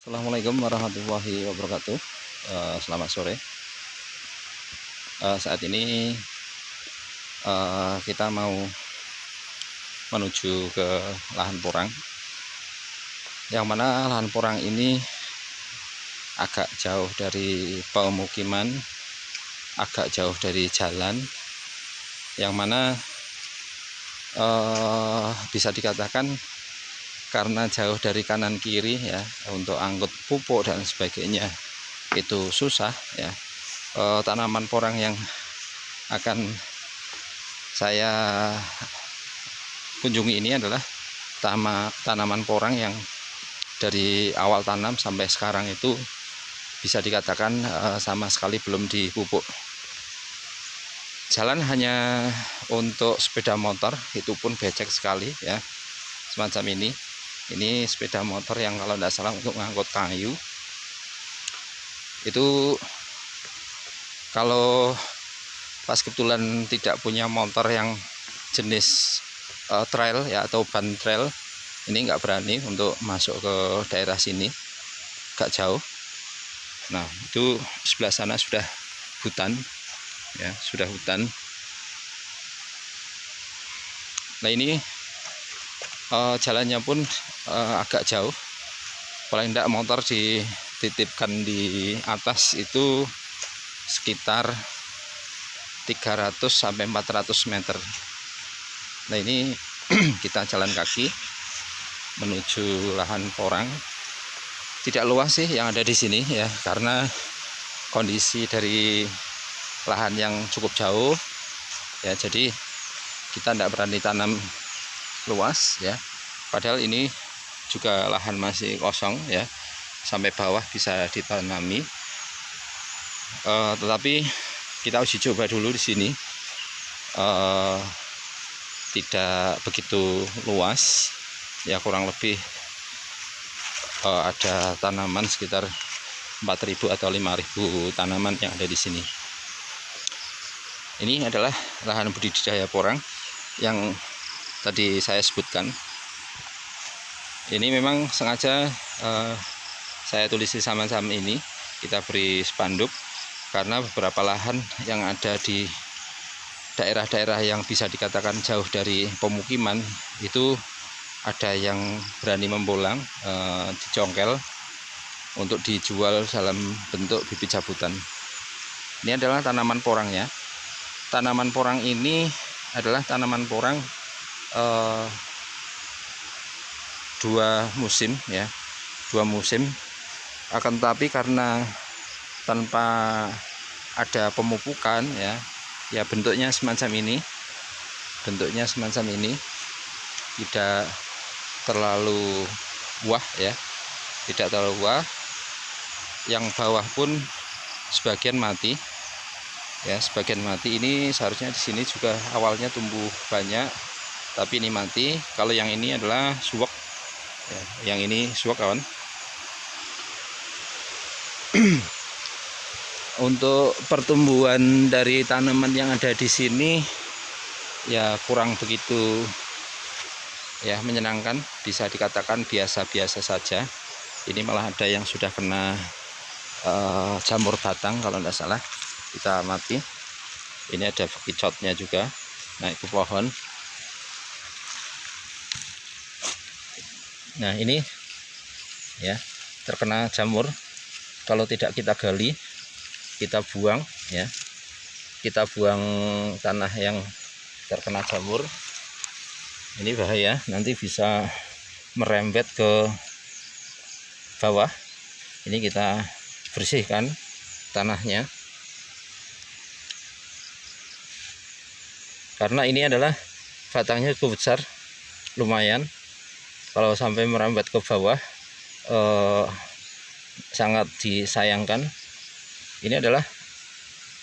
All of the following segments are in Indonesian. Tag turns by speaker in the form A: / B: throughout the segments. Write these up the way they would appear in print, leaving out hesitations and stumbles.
A: Assalamualaikum warahmatullahi wabarakatuh. Selamat sore. Saat ini kita mau menuju ke lahan porang, yang mana lahan porang ini agak jauh dari pemukiman, agak jauh dari jalan, yang mana bisa dikatakan karena jauh dari kanan kiri ya, untuk angkut pupuk dan sebagainya itu susah ya. Tanaman porang yang akan saya kunjungi ini adalah tanaman porang yang dari awal tanam sampai sekarang itu bisa dikatakan sama sekali belum dipupuk. Jalan hanya untuk sepeda motor, itu pun becek sekali ya, semacam ini. Ini sepeda motor yang kalau tidak salah untuk mengangkut kayu. Itu kalau pas kebetulan tidak punya motor yang jenis trail ya, atau ban trail, ini nggak berani untuk masuk ke daerah sini, agak jauh. Nah, itu sebelah sana sudah hutan ya, sudah hutan. Nah, ini jalannya pun agak jauh, paling tidak motor dititipkan di atas itu sekitar 300 sampai 400 meter. Nah, ini kita jalan kaki menuju lahan porang. Tidak luas sih yang ada di sini ya, karena kondisi dari lahan yang cukup jauh ya, jadi kita tidak berani tanam luas ya. Padahal ini juga lahan masih kosong ya, sampai bawah bisa ditanami. Tetapi kita uji coba dulu di sini. Tidak begitu luas ya, kurang lebih ada tanaman sekitar 4.000 atau 5.000 tanaman yang ada di sini. Ini adalah lahan budidaya porang yang tadi saya sebutkan. Ini memang sengaja saya tulis di saman-saman ini, kita beri spanduk, karena beberapa lahan yang ada di daerah-daerah yang bisa dikatakan jauh dari pemukiman itu ada yang berani membolang, dicongkel untuk dijual dalam bentuk bibit cabutan. Ini adalah tanaman porang ya. Tanaman porang ini adalah tanaman porang dua musim ya, dua musim. Akan tetapi karena tanpa ada pemupukan ya bentuknya semacam ini, tidak terlalu wah ya, tidak terlalu wah. Yang bawah pun sebagian mati ya, sebagian mati. Ini seharusnya di sini juga awalnya tumbuh banyak, tapi ini mati. Kalau yang ini adalah suwek ya, yang ini suwek kawan. Untuk pertumbuhan dari tanaman yang ada di sini ya kurang begitu ya menyenangkan, bisa dikatakan biasa-biasa saja. Ini malah ada yang sudah kena jamur batang kalau tidak salah, kita amati. Ini ada bekicotnya juga. Nah, itu pohon. Nah, ini ya terkena jamur. Kalau tidak kita gali, kita buang ya, kita buang tanah yang terkena jamur. Ini bahaya, nanti bisa merembet ke bawah. Ini kita bersihkan tanahnya, karena ini adalah batangnya cukup besar, lumayan. Kalau sampai merambat ke bawah sangat disayangkan. Ini adalah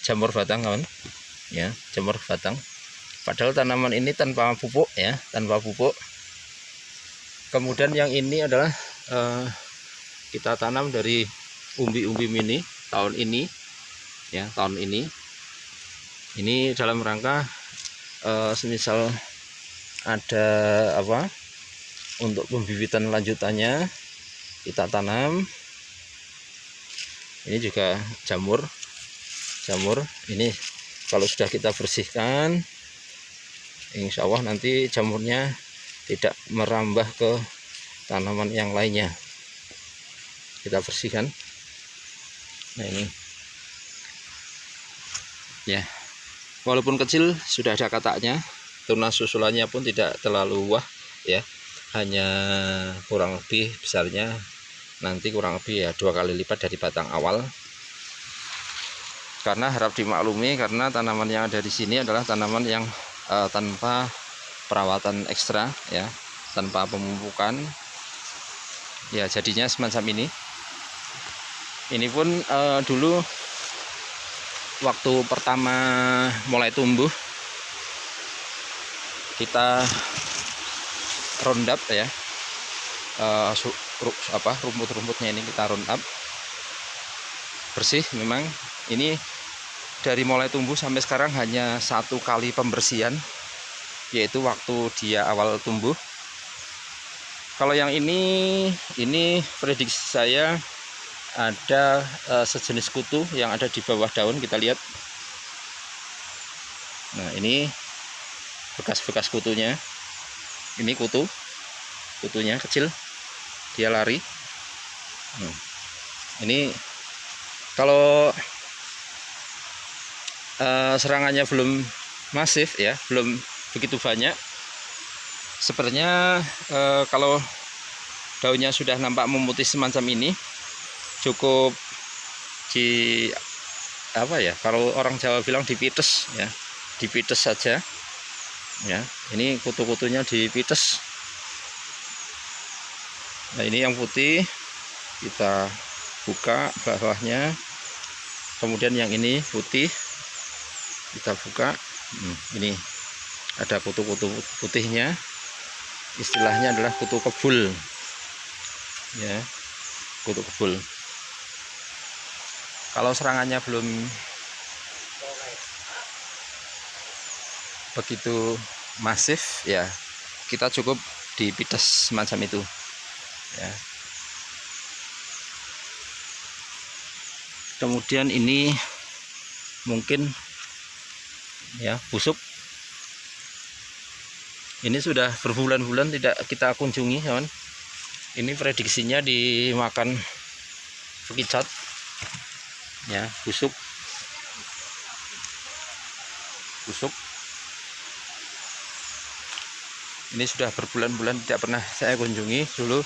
A: jamur batang kawan ya, jamur batang. Padahal tanaman ini tanpa pupuk ya, tanpa pupuk. Kemudian yang ini adalah kita tanam dari umbi-umbi mini tahun ini ya, tahun ini. Ini dalam rangka semisal ada apa, untuk pembibitan lanjutannya kita tanam Ini juga jamur ini kalau sudah kita bersihkan, insya Allah nanti jamurnya tidak merambah ke tanaman yang lainnya. Kita bersihkan. Nah ini ya, walaupun kecil sudah ada kataknya, tunas susulannya pun tidak terlalu wah ya, hanya kurang lebih besarnya nanti kurang lebih ya 2 kali lipat dari batang awal. Karena harap dimaklumi, karena tanaman yang ada di sini adalah tanaman yang tanpa perawatan ekstra ya, tanpa pemupukan ya, jadinya semacam ini. Ini pun dulu waktu pertama mulai tumbuh kita round up ya, rumput-rumputnya ini kita round up bersih. Memang ini dari mulai tumbuh sampai sekarang hanya 1 kali pembersihan, yaitu waktu dia awal tumbuh. Kalau yang ini prediksi saya ada sejenis kutu yang ada di bawah daun, kita lihat. Nah ini bekas-bekas kutunya, ini kutunya kecil, dia lari. Ini kalau serangannya belum masif ya, belum begitu banyak. Sebenarnya kalau daunnya sudah nampak memutih semacam ini, cukup kalau orang Jawa bilang dipites ya, dipites saja ya. Ini kutu-kutunya dipites. Nah ini yang putih kita buka bawahnya, kemudian yang ini putih kita buka. Ini ada kutu-kutu putihnya, istilahnya adalah kutu kebul ya, kutu kebul. Kalau serangannya belum begitu masif ya, kita cukup dipites semacam itu ya. Kemudian ini mungkin ya busuk. Ini sudah berbulan-bulan tidak kita kunjungi, kawan. Ini prediksinya dimakan bekicot ya, busuk. Ini sudah berbulan-bulan tidak pernah saya kunjungi. Dulu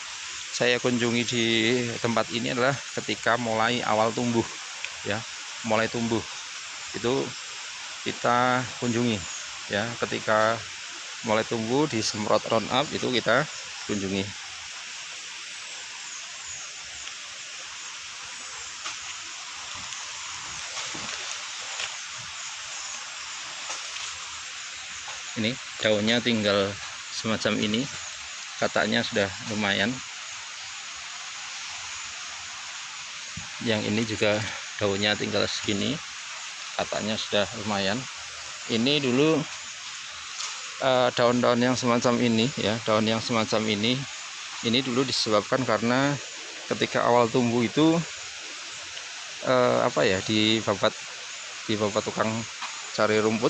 A: saya kunjungi di tempat ini adalah ketika mulai awal tumbuh ya, mulai tumbuh itu kita kunjungi ya, ketika mulai tumbuh disemprot round up itu kita kunjungi. Ini daunnya tinggal semacam ini, kataknya sudah lumayan. Yang ini juga daunnya tinggal segini, kataknya sudah lumayan. Ini dulu daun-daun yang semacam ini ya, daun yang semacam ini dulu disebabkan karena ketika awal tumbuh itu dibabat tukang cari rumput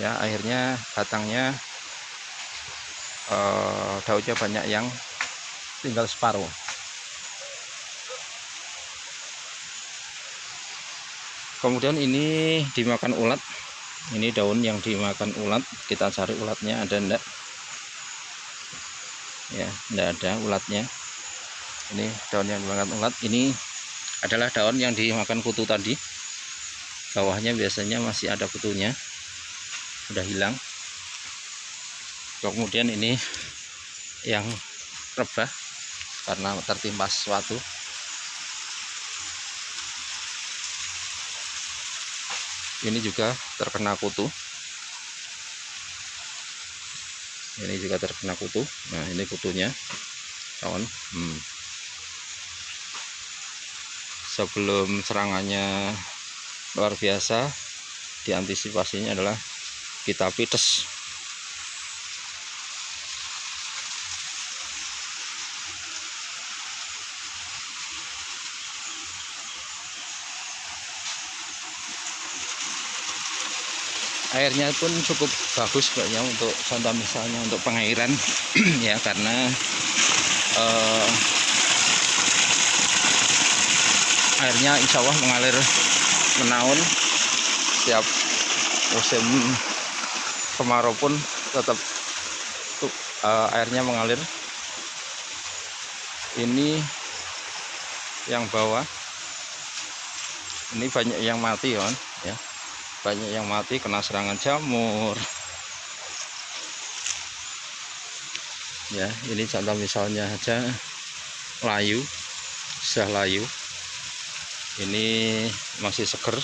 A: ya, akhirnya batangnya daunnya banyak yang tinggal separuh. Kemudian ini dimakan ulat. Ini daun yang dimakan ulat, kita cari ulatnya ada enggak ya, enggak ada ulatnya. Ini daun yang dimakan ulat. Ini adalah daun yang dimakan kutu tadi, bawahnya biasanya masih ada kutunya, sudah hilang. Kemudian ini yang rebah karena tertimpa sesuatu. Ini juga terkena kutu. Ini juga terkena kutu. Nah ini kutunya, kawan. Sebelum serangannya luar biasa, diantisipasinya adalah kita pites. airnya pun cukup bagus kayaknya untuk contoh misalnya untuk pengairan ya, karena airnya insya Allah mengalir menaun. Setiap musim kemarau pun tetap airnya mengalir. Ini yang bawah ini banyak yang mati kan ya, banyak yang mati kena serangan jamur ya. Ini contoh misalnya aja layu, sudah layu, ini masih seger,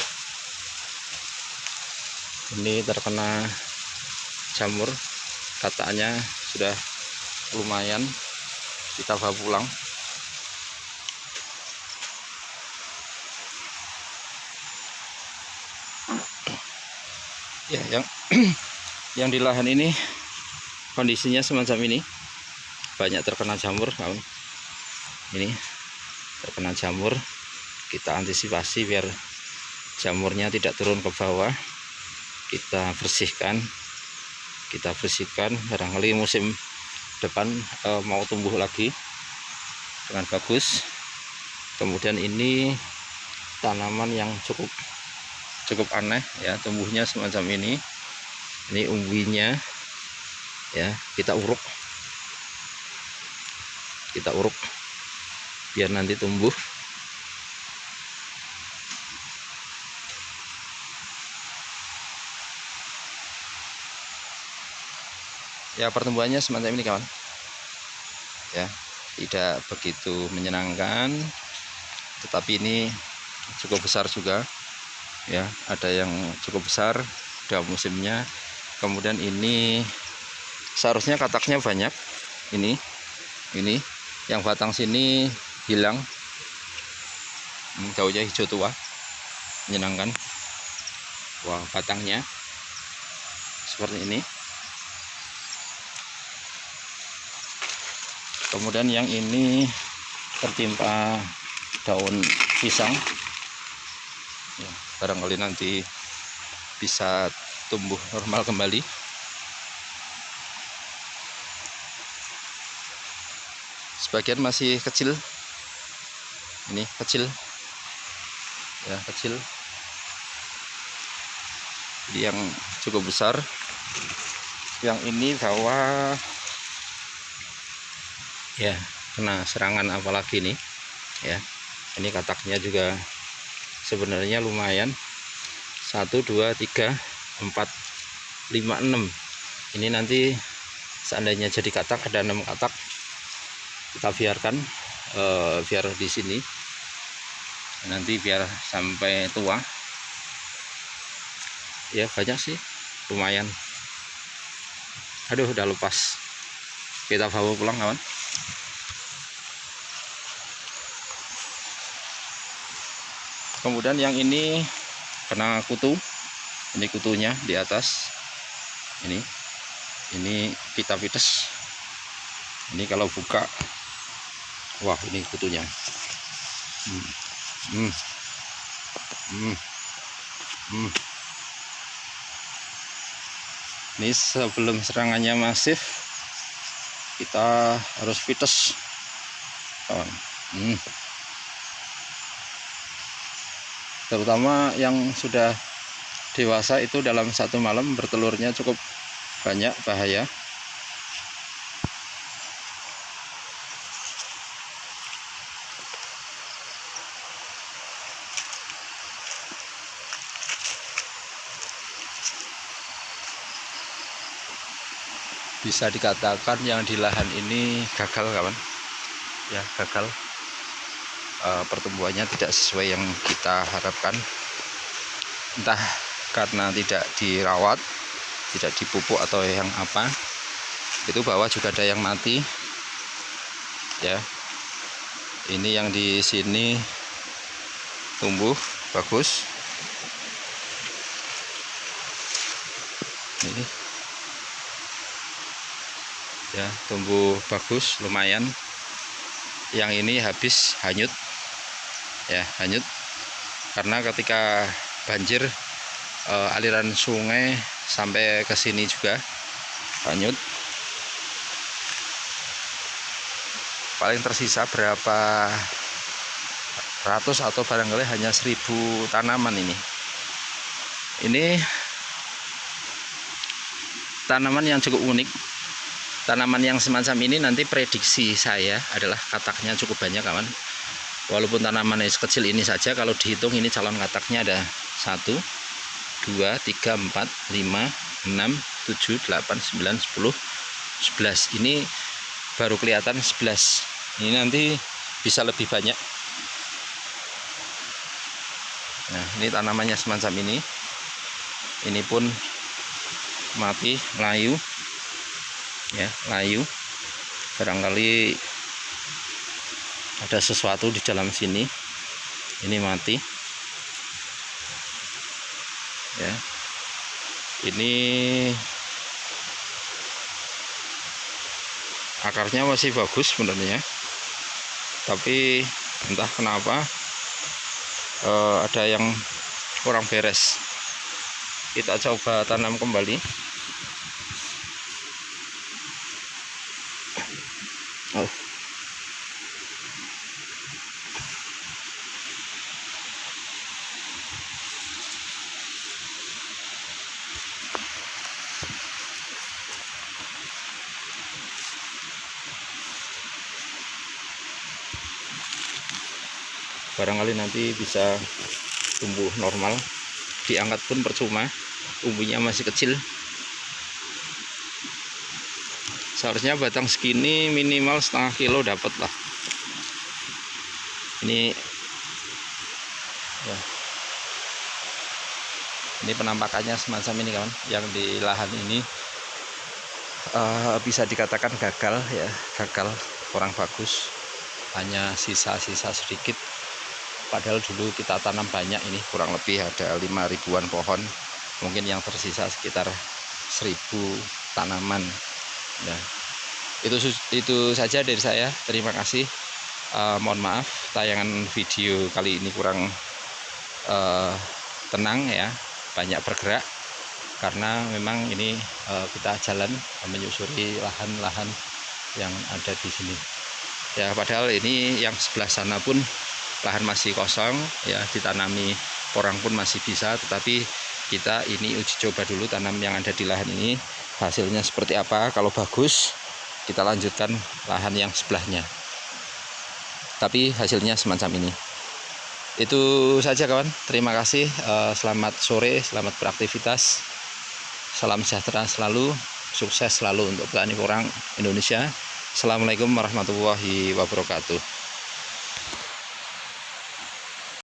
A: ini terkena jamur, katanya sudah lumayan, kita bawa pulang. Ya, yang di lahan ini kondisinya semacam ini, banyak terkena jamur kawan. Ini terkena jamur, kita antisipasi biar jamurnya tidak turun ke bawah. Kita bersihkan, barangkali musim depan mau tumbuh lagi dengan bagus. Kemudian ini tanaman yang cukup aneh ya, tumbuhnya semacam ini umbinya ya, kita uruk biar nanti tumbuh. Ya, pertumbuhannya semacam ini kawan ya, tidak begitu menyenangkan, tetapi ini cukup besar juga ya, ada yang cukup besar, udah musimnya. Kemudian ini seharusnya kataknya banyak, ini yang batang sini hilang, daunnya hijau tua menyenangkan. Wah, batangnya seperti ini. Kemudian yang ini tertimpa daun pisang ya, barangkali nanti bisa tumbuh normal kembali. Sebagian masih kecil, ini kecil ya, kecil. Jadi yang cukup besar, yang ini bawah ya, kena serangan apalagi nih ya. Ini kataknya juga sebenarnya lumayan, 1 2 3 4 5 6. Ini nanti seandainya jadi katak, ada 6 katak, kita biarkan biar di sini nanti biar sampai tua ya. Banyak sih, lumayan. Aduh, udah lepas, kita bawa pulang kawan. Kemudian yang ini kena kutu, ini kutunya di atas, ini kita pites. Ini kalau buka, wah, ini kutunya. Ini sebelum serangannya masif, kita harus pites kawan. Terutama yang sudah dewasa itu dalam 1 malam bertelurnya cukup banyak, bahaya. Bisa dikatakan yang di lahan ini gagal kawan ya, gagal. Pertumbuhannya tidak sesuai yang kita harapkan, entah karena tidak dirawat, tidak dipupuk atau yang apa. Itu bawah juga ada yang mati ya. Ini yang di sini tumbuh bagus, ini ya, tumbuh bagus lumayan. Yang ini habis, hanyut ya, hanyut karena ketika banjir aliran sungai sampai ke sini juga hanyut. Paling tersisa berapa ratus atau barangkali hanya 1000 tanaman ini. Ini tanaman yang cukup unik. Tanaman yang semacam ini nanti prediksi saya adalah kataknya cukup banyak, kawan. Walaupun tanaman kecil ini saja, kalau dihitung ini calon kataknya ada 1, 2, 3, 4, 5, 6, 7, 8, 9, 10, 11. Ini baru kelihatan 11. Ini nanti bisa lebih banyak. Nah, ini tanamannya semacam ini. Ini pun mati, layu. Ya, layu. Barangkali ada sesuatu di dalam sini. Ini mati. Ya. Ini akarnya masih bagus sebenarnya. Tapi entah kenapa ada yang kurang beres. Kita coba tanam kembali. Oh. Barangkali nanti bisa tumbuh normal. Diangkat pun percuma, umbinya masih kecil. Seharusnya batang segini minimal setengah kilo dapat lah. Ini ya, ini penampakannya semacam ini, kawan. Yang di lahan ini bisa dikatakan gagal, ya, gagal, kurang bagus. Hanya sisa-sisa sedikit. Padahal dulu kita tanam banyak, ini kurang lebih ada 5.000-an pohon. Mungkin yang tersisa sekitar 1000 tanaman. Ya, itu saja dari saya. Terima kasih. Mohon maaf tayangan video kali ini kurang tenang, ya, banyak bergerak karena memang ini kita jalan menyusuri lahan-lahan yang ada di sini. Ya, padahal ini yang sebelah sana pun lahan masih kosong, ya, ditanami orang pun masih bisa, tetapi kita ini uji coba dulu tanam yang ada di lahan ini, hasilnya seperti apa. Kalau bagus, kita lanjutkan lahan yang sebelahnya. Tapi hasilnya semacam ini. Itu saja, kawan. Terima kasih. Selamat sore, selamat beraktivitas. Salam sejahtera selalu, sukses selalu untuk petani porang Indonesia. Assalamualaikum warahmatullahi wabarakatuh.